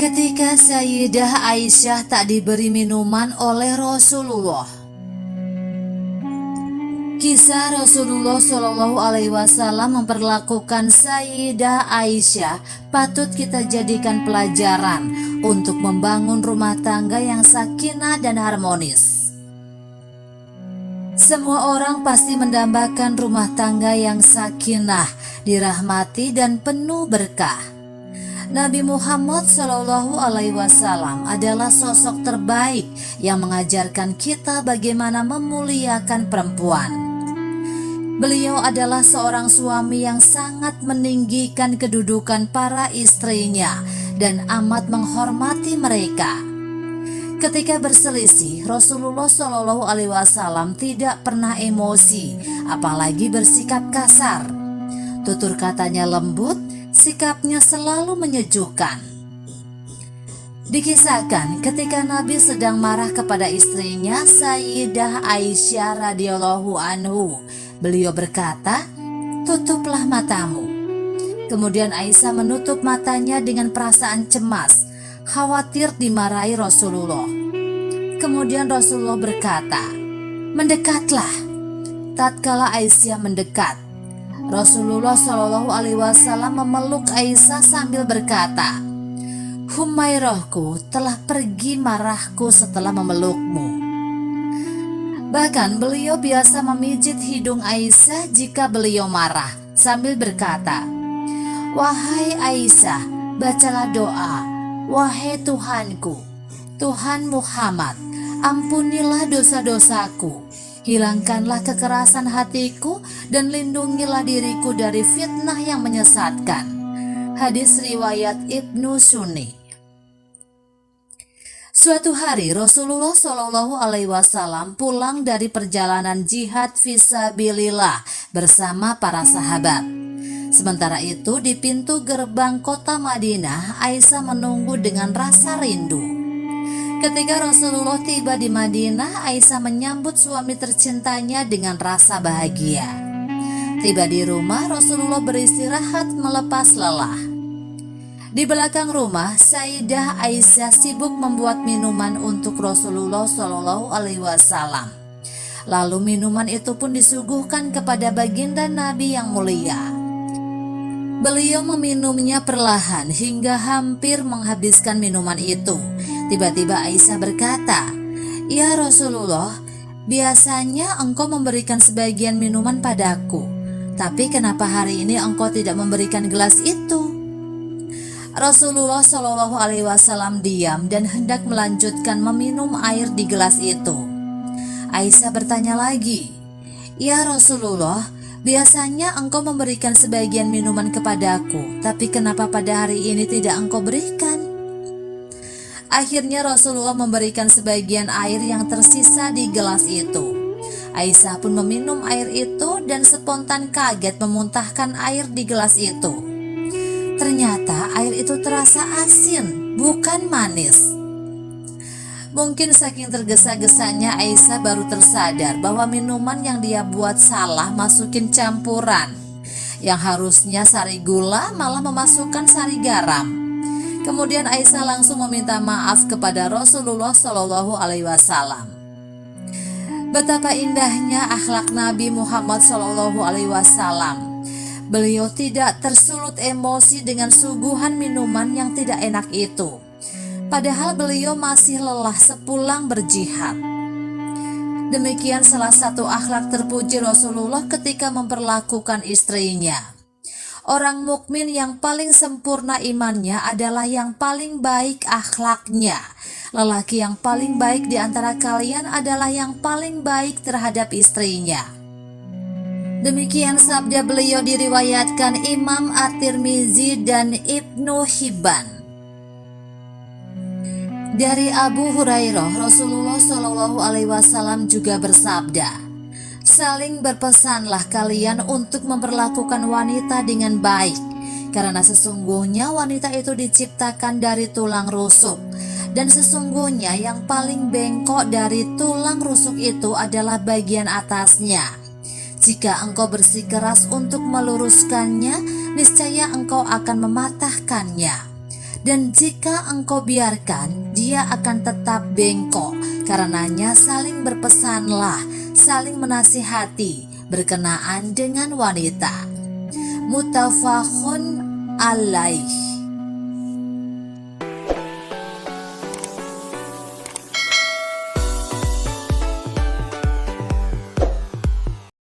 Ketika Sayyidah Aisyah tak diberi minuman oleh Rasulullah. Kisah Rasulullah Shallallahu Alaihi Wasallam memperlakukan Sayyidah Aisyah patut kita jadikan pelajaran untuk membangun rumah tangga yang sakinah dan harmonis. Semua orang pasti mendambakan rumah tangga yang sakinah, dirahmati dan penuh berkah. Nabi Muhammad Shallallahu Alaihi Wasallam adalah sosok terbaik yang mengajarkan kita bagaimana memuliakan perempuan. Beliau adalah seorang suami yang sangat meninggikan kedudukan para istrinya dan amat menghormati mereka. Ketika berselisih, Rasulullah Shallallahu Alaihi Wasallam tidak pernah emosi, apalagi bersikap kasar. Tutur katanya lembut, sikapnya selalu menyejukkan. Dikisahkan ketika Nabi sedang marah kepada istrinya Sayyidah Aisyah radhiyallahu anhu, beliau berkata, "Tutuplah matamu." Kemudian Aisyah menutup matanya dengan perasaan cemas, khawatir dimarahi Rasulullah. Kemudian Rasulullah berkata, "Mendekatlah." Tatkala Aisyah mendekat, Rasulullah Shallallahu Alaihi Wasallam memeluk Aisyah sambil berkata, "Humairahku, telah pergi marahku setelah memelukmu." Bahkan beliau biasa memijit hidung Aisyah jika beliau marah sambil berkata, "Wahai Aisyah, bacalah doa. Wahai Tuhanku, Tuhan Muhammad, ampunilah dosa-dosaku. Hilangkanlah kekerasan hatiku dan lindungilah diriku dari fitnah yang menyesatkan." Hadis riwayat Ibnu Sunni. Suatu hari Rasulullah Shallallahu Alaihi Wasallam pulang dari perjalanan jihad fisabilillah bersama para sahabat. Sementara itu di pintu gerbang kota Madinah, Aisyah menunggu dengan rasa rindu. Ketika Rasulullah tiba di Madinah, Aisyah menyambut suami tercintanya dengan rasa bahagia. Tiba di rumah, Rasulullah beristirahat melepas lelah. Di belakang rumah, Sayyidah Aisyah sibuk membuat minuman untuk Rasulullah Shallallahu Alaihi Wasallam. Lalu minuman itu pun disuguhkan kepada baginda Nabi yang mulia. Beliau meminumnya perlahan hingga hampir menghabiskan minuman itu. Tiba-tiba Aisyah berkata, "Ya Rasulullah, biasanya engkau memberikan sebagian minuman padaku, tapi kenapa hari ini engkau tidak memberikan gelas itu?" Rasulullah Shallallahu Alaihi Wasallam diam dan hendak melanjutkan meminum air di gelas itu. Aisyah bertanya lagi, "Ya Rasulullah, biasanya engkau memberikan sebagian minuman kepadaku, tapi kenapa pada hari ini tidak engkau berikan?" Akhirnya Rasulullah memberikan sebagian air yang tersisa di gelas itu. Aisyah pun meminum air itu dan spontan kaget memuntahkan air di gelas itu. Ternyata air itu terasa asin, bukan manis. Mungkin saking tergesa-gesanya Aisyah baru tersadar bahwa minuman yang dia buat salah masukin campuran. Yang harusnya sari gula malah memasukkan sari garam. Kemudian Aisyah langsung meminta maaf kepada Rasulullah Shallallahu Alaihi Wasallam. Betapa indahnya akhlak Nabi Muhammad Shallallahu Alaihi Wasallam. Beliau tidak tersulut emosi dengan suguhan minuman yang tidak enak itu. Padahal beliau masih lelah sepulang berjihad. Demikian salah satu akhlak terpuji Rasulullah ketika memperlakukan istrinya. Orang mukmin yang paling sempurna imannya adalah yang paling baik akhlaknya. Lelaki yang paling baik di antara kalian adalah yang paling baik terhadap istrinya. Demikian sabda beliau diriwayatkan Imam At-Tirmizi dan Ibnu Hibban. Dari Abu Hurairah, Rasulullah Shallallahu Alaihi Wasallam juga bersabda, "Saling berpesanlah kalian untuk memperlakukan wanita dengan baik, karena sesungguhnya wanita itu diciptakan dari tulang rusuk, dan sesungguhnya yang paling bengkok dari tulang rusuk itu adalah bagian atasnya. Jika engkau bersikeras untuk meluruskannya, niscaya engkau akan mematahkannya. Dan jika engkau biarkan, dia akan tetap bengkok. Karenanya saling berpesanlah, saling menasihati berkenaan dengan wanita. Muttafaqun alaih.